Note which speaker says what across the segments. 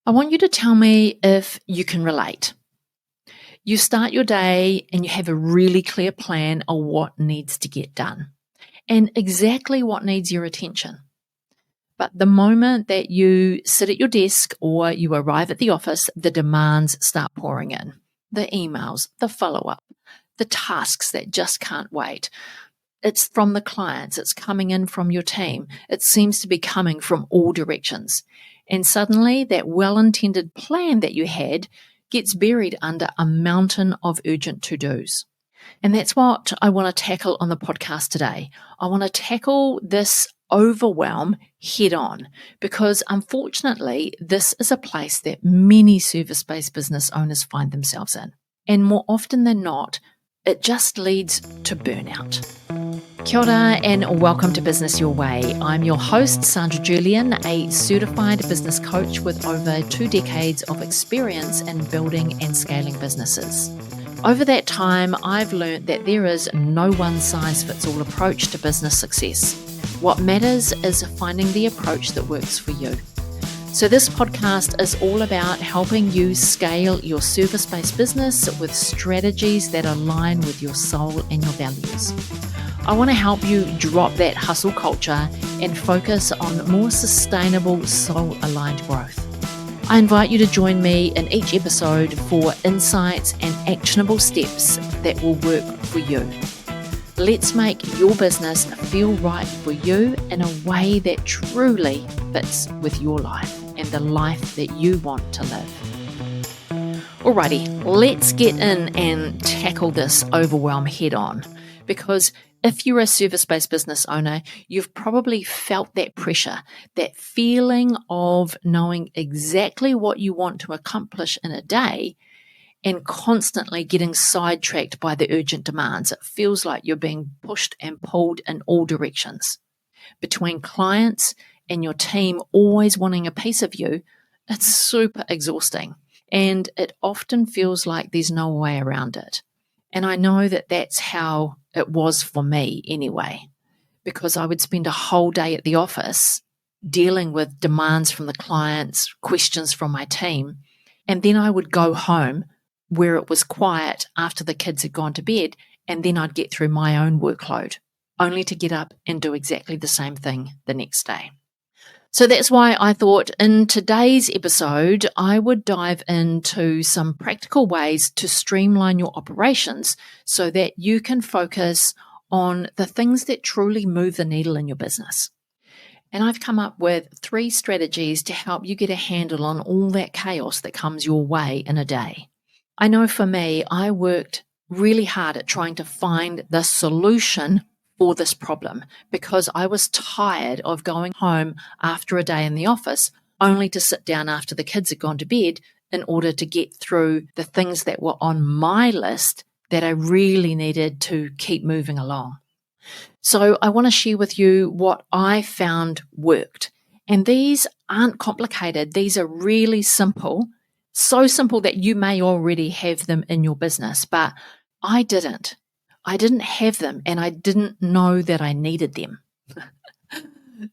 Speaker 1: I want you to tell me if you can relate. You start your day and you have a really clear plan of what needs to get done and exactly what needs your attention. But the moment that you sit at your desk or you arrive at the office, the demands start pouring in. The emails, the follow-up, the tasks that just can't wait. It's from the clients, it's coming in from your team. It seems to be coming from all directions. And suddenly that well-intended plan that you had gets buried under a mountain of urgent to-dos. And that's what I want to tackle on the podcast today. I want to tackle this overwhelm head on because unfortunately, this is a place that many service-based business owners find themselves in. And more often than not, it just leads to burnout. Kia ora and welcome to Business Your Way. I'm your host, Sandra Julian, a certified business coach with over 2 decades of experience in building and scaling businesses. Over that time, I've learned that there is no one-size-fits-all approach to business success. What matters is finding the approach that works for you. So this podcast is all about helping you scale your service-based business with strategies that align with your soul and your values. I want to help you drop that hustle culture and focus on more sustainable, soul-aligned growth. I invite you to join me in each episode for insights and actionable steps that will work for you. Let's make your business feel right for you in a way that truly fits with your life and the life that you want to live. Alrighty, let's get in and tackle this overwhelm head on, because if you're a service-based business owner, you've probably felt that pressure, that feeling of knowing exactly what you want to accomplish in a day and constantly getting sidetracked by the urgent demands. It feels like you're being pushed and pulled in all directions. Between clients and your team always wanting a piece of you, it's super exhausting. And it often feels like there's no way around it. And I know that that's how it was for me anyway, because I would spend a whole day at the office dealing with demands from the clients, questions from my team, and then I would go home where it was quiet after the kids had gone to bed, and then I'd get through my own workload, only to get up and do exactly the same thing the next day. So that's why I thought in today's episode, I would dive into some practical ways to streamline your operations so that you can focus on the things that truly move the needle in your business. And I've come up with 3 strategies to help you get a handle on all that chaos that comes your way in a day. I know for me, I worked really hard at trying to find the solution for this problem because I was tired of going home after a day in the office only to sit down after the kids had gone to bed in order to get through the things that were on my list that I really needed to keep moving along. So I want to share with you what I found worked. And these aren't complicated. These are really simple, so simple that you may already have them in your business, but I didn't. I didn't have them and I didn't know that I needed them.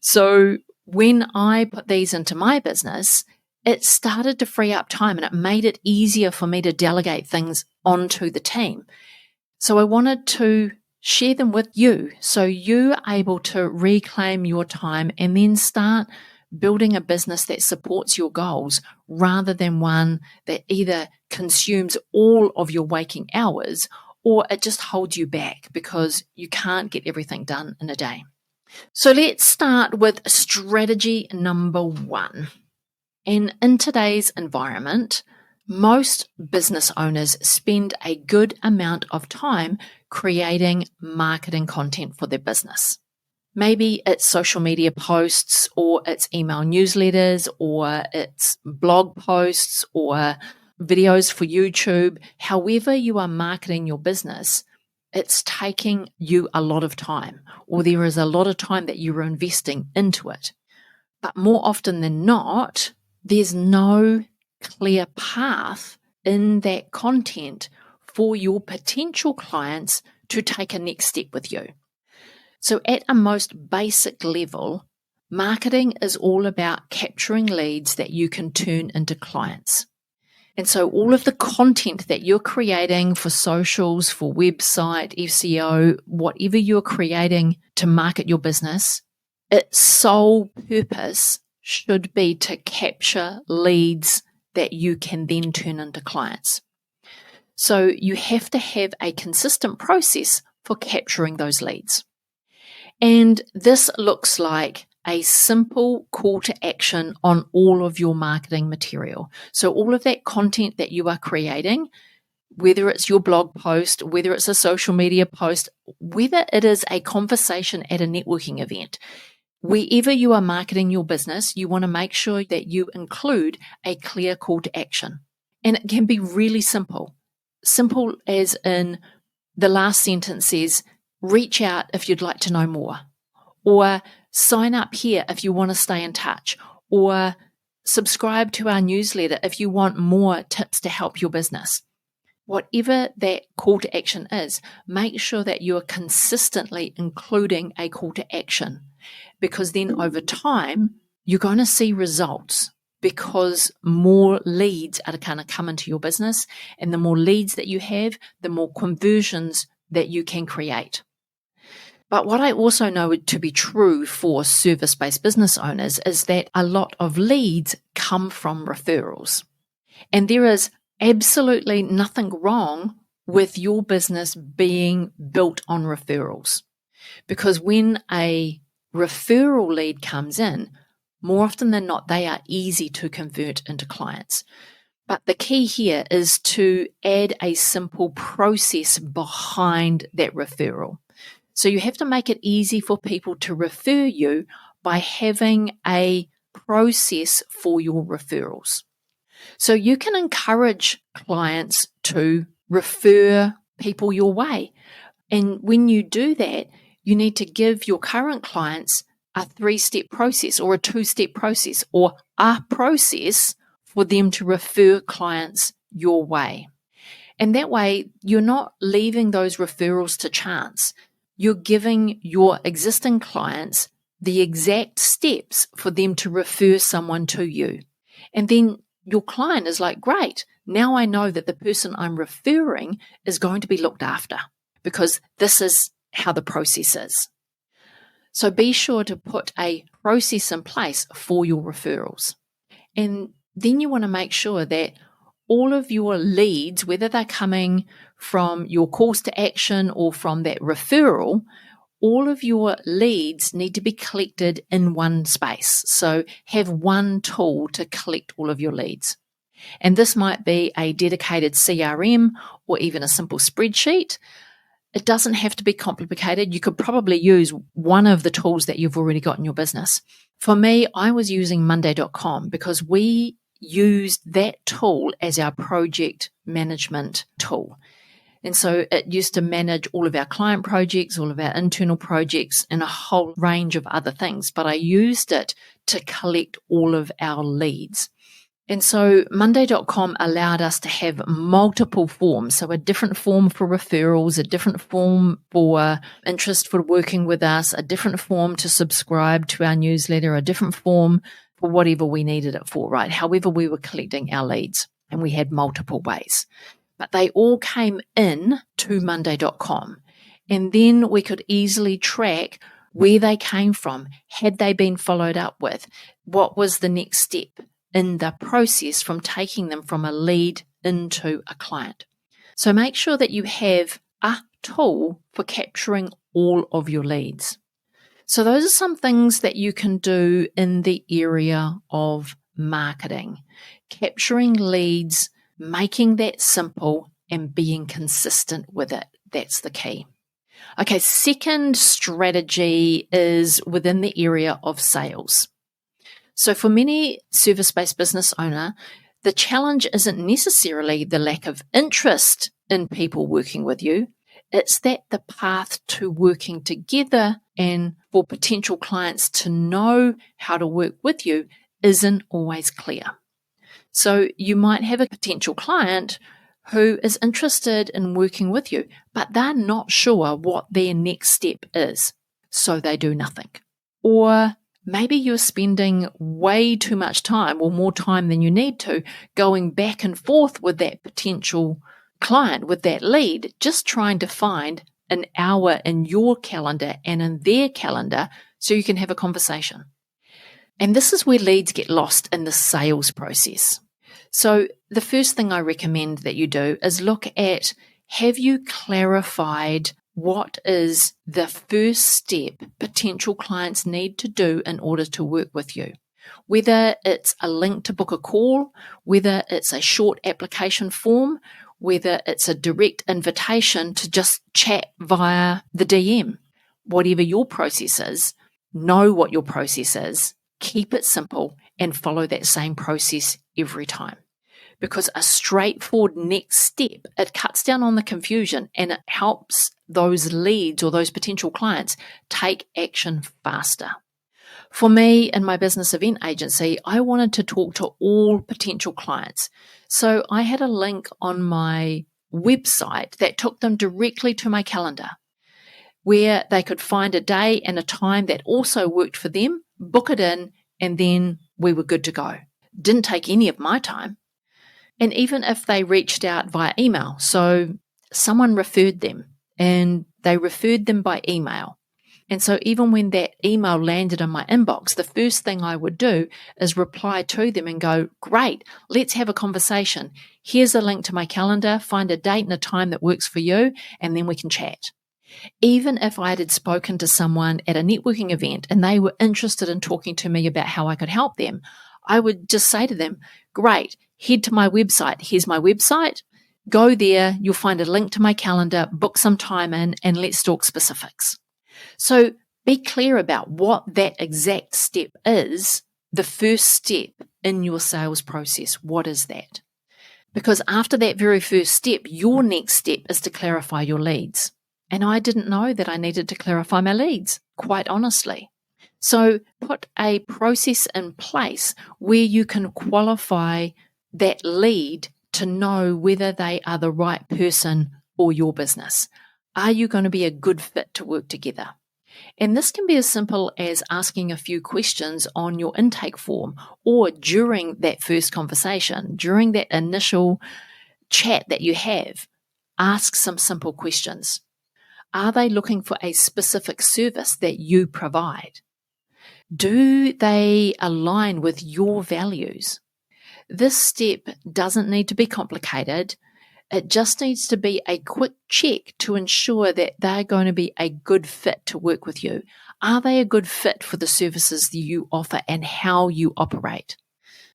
Speaker 1: So when I put these into my business, it started to free up time and it made it easier for me to delegate things onto the team. So I wanted to share them with you so you're able to reclaim your time and then start building a business that supports your goals rather than one that either consumes all of your waking hours or it just holds you back because you can't get everything done in a day. So let's start with strategy number 1. And in today's environment, most business owners spend a good amount of time creating marketing content for their business. Maybe it's social media posts or it's email newsletters or it's blog posts or videos for YouTube. However you are marketing your business, it's taking you a lot of time, or there is a lot of time that you're investing into it. But more often than not, there's no clear path in that content for your potential clients to take a next step with you. So at a most basic level, Marketing is all about capturing leads that you can turn into clients. And so all of the content that you're creating for socials, for website, SEO, whatever you're creating to market your business, its sole purpose should be to capture leads that you can then turn into clients. So you have to have a consistent process for capturing those leads. And this looks like a simple call to action on all of your marketing material. So all of that content that you are creating, whether it's your blog post, whether it's a social media post, whether it is a conversation at a networking event, wherever you are marketing your business, you want to make sure that you include a clear call to action. And it can be really simple. Simple as in the last sentence says, reach out if you'd like to know more, or sign up here if you want to stay in touch, or subscribe to our newsletter if you want more tips to help your business. Whatever that call to action is, make sure that you are consistently including a call to action, because then over time, you're going to see results because more leads are going to come into your business. And the more leads that you have, the more conversions that you can create. But what I also know to be true for service-based business owners is that a lot of leads come from referrals. And there is absolutely nothing wrong with your business being built on referrals. Because when a referral lead comes in, more often than not, they are easy to convert into clients. But the key here is to add a simple process behind that referral. So you have to make it easy for people to refer you by having a process for your referrals. So you can encourage clients to refer people your way. And when you do that, you need to give your current clients a 3-step process or a 2-step process or a process for them to refer clients your way. And that way, you're not leaving those referrals to chance. You're giving your existing clients the exact steps for them to refer someone to you. And then your client is like, great, now I know that the person I'm referring is going to be looked after because this is how the process is. So be sure to put a process in place for your referrals. And then you want to make sure that all of your leads, whether they're coming from your calls to action or from that referral, all of your leads need to be collected in one space. So have one tool to collect all of your leads. And this might be a dedicated CRM or even a simple spreadsheet. It doesn't have to be complicated. You could probably use one of the tools that you've already got in your business. For me, I was using Monday.com because we used that tool as our project management tool. And so it used to manage all of our client projects, all of our internal projects, and a whole range of other things. But I used it to collect all of our leads. And so Monday.com allowed us to have multiple forms. So a different form for referrals, a different form for interest for working with us, a different form to subscribe to our newsletter, a different form for whatever we needed it for, right? However we were collecting our leads, and we had multiple ways. But they all came in to Monday.com. And then we could easily track where they came from. Had they been followed up with? What was the next step in the process from taking them from a lead into a client? So make sure that you have a tool for capturing all of your leads. So those are some things that you can do in the area of marketing. Capturing leads, making that simple, and being consistent with it. That's the key. Okay, second strategy is within the area of sales. So for many service-based business owner, the challenge isn't necessarily the lack of interest in people working with you. It's that the path to working together and for potential clients to know how to work with you isn't always clear. So you might have a potential client who is interested in working with you, but they're not sure what their next step is, so they do nothing. Or Maybe you're spending way too much time or more time than you need to going back and forth with that potential client, with that lead, just trying to find an hour in your calendar and in their calendar so you can have a conversation. And this is where leads get lost in the sales process. So the first thing I recommend that you do is look at, have you clarified what is the first step potential clients need to do in order to work with you? Whether it's a link to book a call, whether it's a short application form, whether it's a direct invitation to just chat via the DM. Whatever your process is, know what your process is, keep it simple, and follow that same process every time. Because a straightforward next step, it cuts down on the confusion and it helps those leads or those potential clients take action faster. For me in my business event agency, I wanted to talk to all potential clients. So I had a link on my website that took them directly to my calendar, where they could find a day and a time that also worked for them, book it in, and then we were good to go. Didn't take any of my time. And even if they reached out via email, so someone referred them and they referred them by email. And so even when that email landed in my inbox, the first thing I would do is reply to them and go, great, let's have a conversation. Here's a link to my calendar, find a date and a time that works for you, and then we can chat. Even if I had spoken to someone at a networking event and they were interested in talking to me about how I could help them, I would just say to them, great, head to my website. Here's my website. Go there. You'll find a link to my calendar, book some time in, and let's talk specifics. So be clear about what that exact step is, the first step in your sales process. What is that? Because after that very first step, your next step is to clarify your leads. And I didn't know that I needed to clarify my leads, quite honestly. So put a process in place where you can qualify that lead to know whether they are the right person for your business. Are you going to be a good fit to work together? And this can be as simple as asking a few questions on your intake form or during that first conversation, during that initial chat that you have. Ask some simple questions. Are they looking for a specific service that you provide? Do they align with your values? This step doesn't need to be complicated. It just needs to be a quick check to ensure that they're going to be a good fit to work with you. Are they a good fit for the services that you offer and how you operate?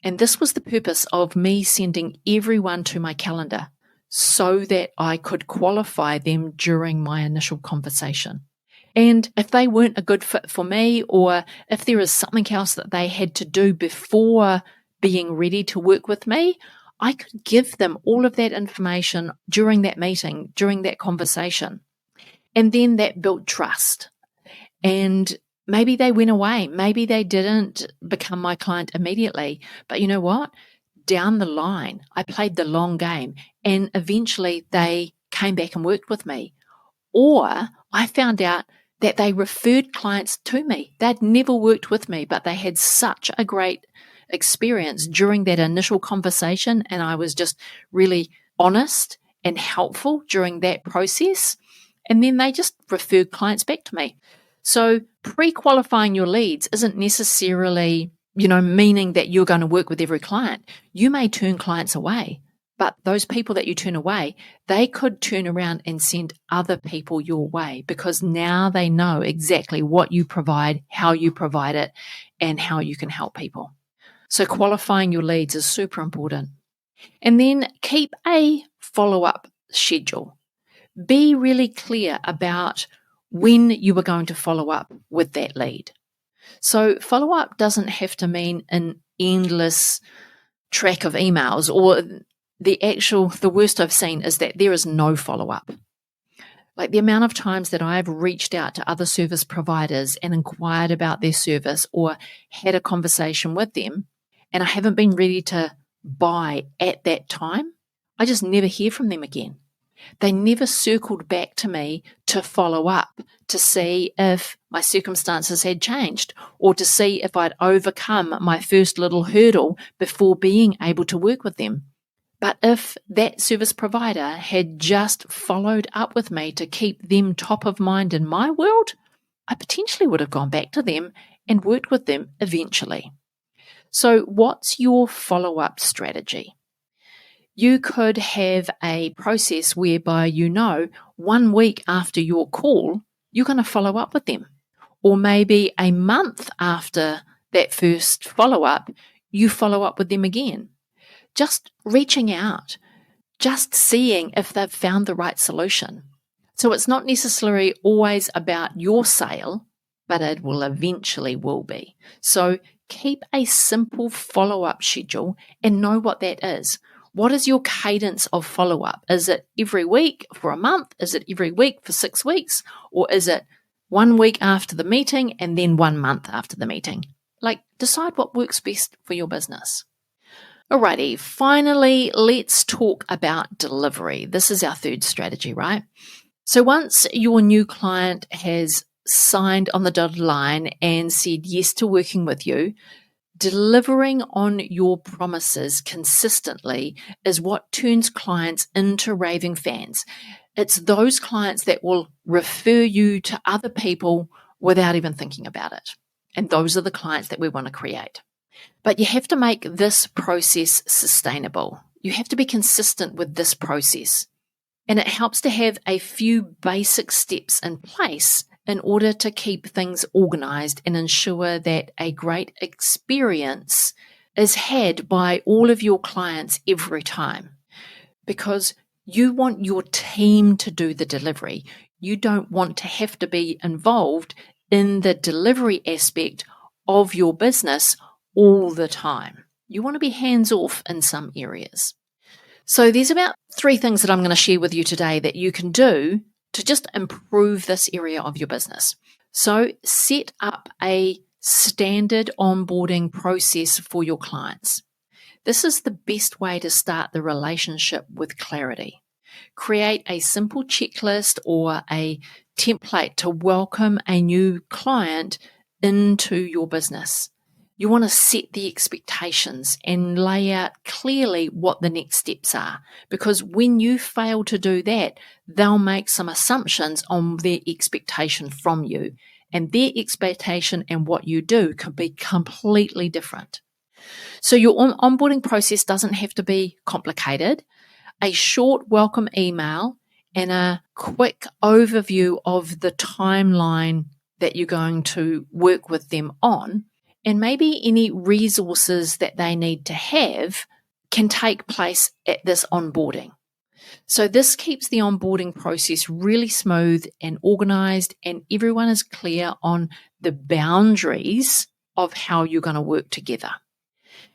Speaker 1: And this was the purpose of me sending everyone to my calendar so that I could qualify them during my initial conversation. And if they weren't a good fit for me, or if there is something else that they had to do before being ready to work with me, I could give them all of that information during that meeting, during that conversation. And then that built trust. And maybe they went away. Maybe they didn't become my client immediately. But you know what? Down the line, I played the long game, and eventually they came back and worked with me. Or I found out that they referred clients to me. They'd never worked with me, but they had such a great experience during that initial conversation, and I was just really honest and helpful during that process. And then they just referred clients back to me. So pre-qualifying your leads isn't necessarily, meaning that you're going to work with every client. You may turn clients away, but those people that you turn away, they could turn around and send other people your way because now they know exactly what you provide, how you provide it, and how you can help people. So qualifying your leads is super important. And then keep a follow-up schedule. Be really clear about when you are going to follow up with that lead. So follow-up doesn't have to mean an endless track of emails, or the worst I've seen is that there is no follow-up. Like the amount of times that I've reached out to other service providers and inquired about their service or had a conversation with them, and I haven't been ready to buy at that time, I just never hear from them again. They never circled back to me to follow up, to see if my circumstances had changed or to see if I'd overcome my first little hurdle before being able to work with them. But if that service provider had just followed up with me to keep them top of mind in my world, I potentially would have gone back to them and worked with them eventually. So what's your follow-up strategy? You could have a process whereby 1 week after your call, you're going to follow up with them. Or maybe a month after that first follow-up, you follow up with them again. Just reaching out, just seeing if they've found the right solution. So it's not necessarily always about your sale, but it will eventually be. So keep a simple follow-up schedule and know what that is. What is your cadence of follow-up? Is it every week for a month? Is it every week for 6 weeks? Or is it 1 week after the meeting and then 1 month after the meeting? Decide what works best for your business. Alrighty, finally, let's talk about delivery. This is our third strategy, right? So once your new client has signed on the dotted line and said yes to working with you, delivering on your promises consistently is what turns clients into raving fans. It's those clients that will refer you to other people without even thinking about it. And those are the clients that we want to create. But you have to make this process sustainable. You have to be consistent with this process. And it helps to have a few basic steps in place in order to keep things organized and ensure that a great experience is had by all of your clients every time. Because you want your team to do the delivery. You don't want to have to be involved in the delivery aspect of your business all the time. You want to be hands off in some areas. So there's about 3 things that I'm going to share with you today that you can do to just improve this area of your business. So set up a standard onboarding process for your clients. This is the best way to start the relationship with clarity. Create a simple checklist or a template to welcome a new client into your business. You want to set the expectations and lay out clearly what the next steps are, because when you fail to do that, they'll make some assumptions on their expectation from you, and their expectation and what you do can be completely different. So your onboarding process doesn't have to be complicated. A short welcome email and a quick overview of the timeline that you're going to work with them on, and maybe any resources that they need to have can take place at this onboarding. So this keeps the onboarding process really smooth and organized, and everyone is clear on the boundaries of how you're going to work together.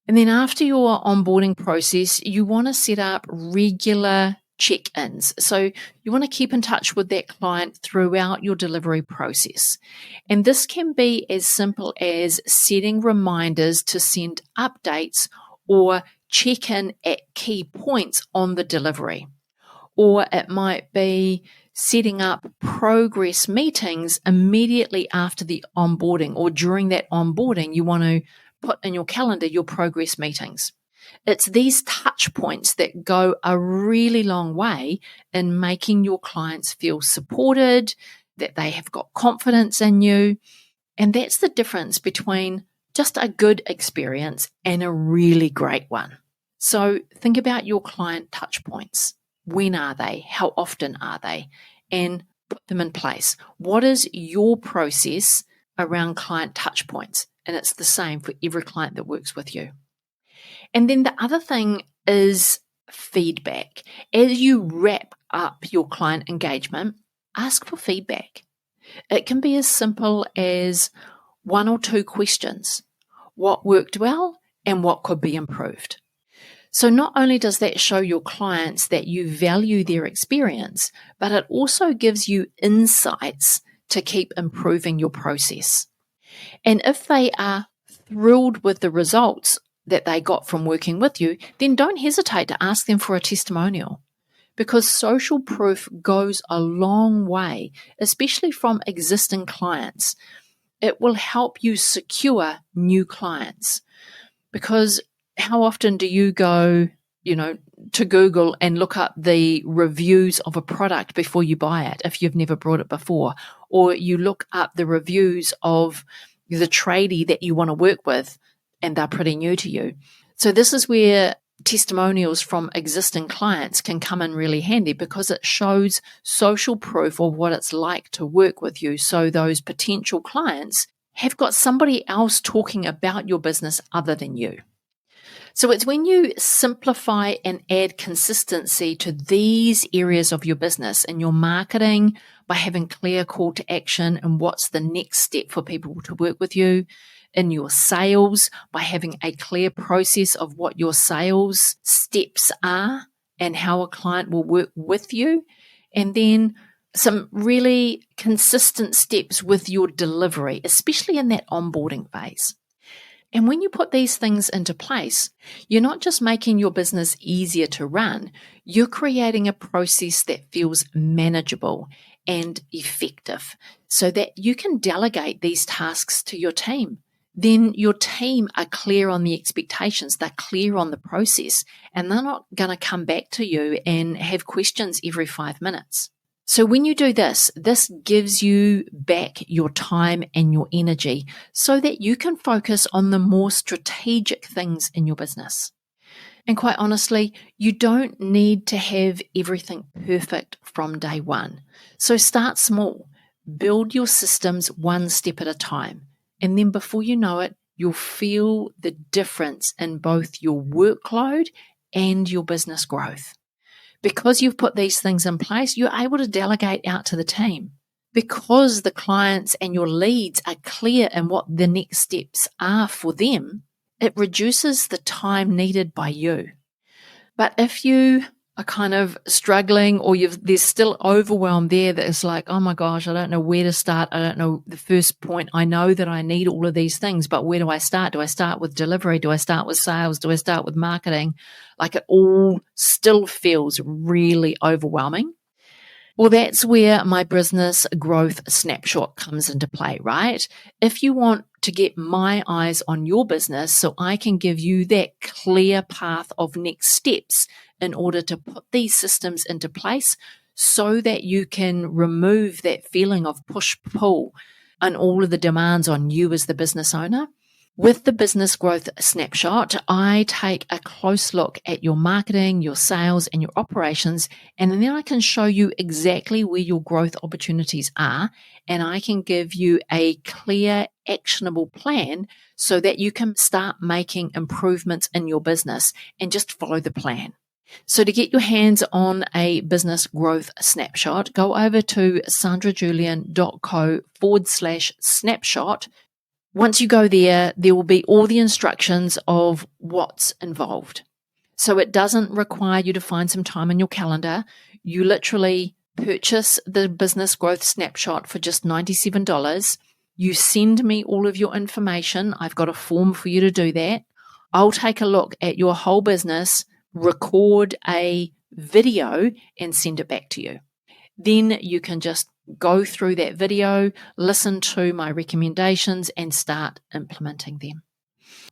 Speaker 1: And then after your onboarding process, you want to set up regular check-ins. So you want to keep in touch with that client throughout your delivery process. And this can be as simple as setting reminders to send updates or check in at key points on the delivery. Or it might be setting up progress meetings immediately after the onboarding, or during that onboarding, you want to put in your calendar your progress meetings. It's these touch points that go a really long way in making your clients feel supported, that they have got confidence in you. And that's the difference between just a good experience and a really great one. So think about your client touch points. When are they? How often are they? And put them in place. What is your process around client touch points? And it's the same for every client that works with you. And then the other thing is feedback. As you wrap up your client engagement, ask for feedback. It can be as simple as 1 or 2 questions. What worked well and what could be improved? So not only does that show your clients that you value their experience, but it also gives you insights to keep improving your process. And if they are thrilled with the results that they got from working with you, then don't hesitate to ask them for a testimonial, because social proof goes a long way, especially from existing clients. It will help you secure new clients, because how often do you go, to Google and look up the reviews of a product before you buy it if you've never bought it before, or you look up the reviews of the tradie that you want to work with and they're pretty new to you. So this is where testimonials from existing clients can come in really handy, because it shows social proof of what it's like to work with you. So those potential clients have got somebody else talking about your business other than you. So it's when you simplify and add consistency to these areas of your business, in your marketing by having clear call to action and what's the next step for people to work with you, in your sales by having a clear process of what your sales steps are and how a client will work with you, and then some really consistent steps with your delivery, especially in that onboarding phase. And when you put these things into place, you're not just making your business easier to run, you're creating a process that feels manageable and effective so that you can delegate these tasks to your team. Then your team are clear on the expectations, they're clear on the process, and they're not going to come back to you and have questions every 5 minutes. So when you do this gives you back your time and your energy so that you can focus on the more strategic things in your business. And quite honestly, you don't need to have everything perfect from day one. So start small, build your systems one step at a time. And then before you know it, you'll feel the difference in both your workload and your business growth. Because you've put these things in place, you're able to delegate out to the team. Because the clients and your leads are clear in what the next steps are for them, it reduces the time needed by you. But if you are kind of struggling, or there's still overwhelm there that is like, oh my gosh, I don't know where to start. I don't know the first point. I know that I need all of these things, but where do I start? Do I start with delivery? Do I start with sales? Do I start with marketing? Like, it all still feels really overwhelming. Well, that's where my business growth snapshot comes into play, right? If you want to get my eyes on your business so I can give you that clear path of next steps in order to put these systems into place so that you can remove that feeling of push-pull and all of the demands on you as the business owner. With the business growth snapshot, I take a close look at your marketing, your sales, and your operations, and then I can show you exactly where your growth opportunities are, and I can give you a clear, actionable plan so that you can start making improvements in your business and just follow the plan. So to get your hands on a business growth snapshot, go over to sandrajulian.co/snapshot. Once you go there, there will be all the instructions of what's involved. So it doesn't require you to find some time in your calendar. You literally purchase the business growth snapshot for just $97. You send me all of your information. I've got a form for you to do that. I'll take a look at your whole business, record a video, and send it back to you. Then you can just go through that video, listen to my recommendations, and start implementing them.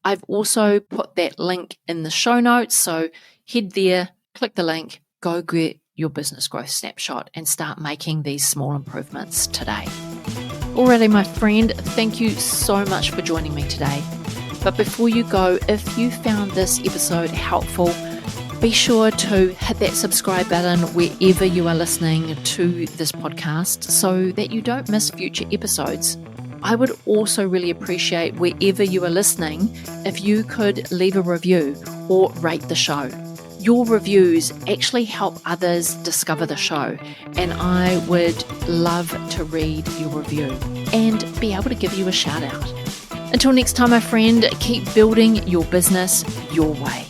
Speaker 1: I've also put that link in the show notes, so head there, click the link, go get your business growth snapshot and start making these small improvements today. Alrighty, my friend, thank you so much for joining me today. But before you go, if you found this episode helpful, be sure to hit that subscribe button wherever you are listening to this podcast so that you don't miss future episodes. I would also really appreciate, wherever you are listening, if you could leave a review or rate the show. Your reviews actually help others discover the show, and I would love to read your review and be able to give you a shout out. Until next time, my friend, keep building your business your way.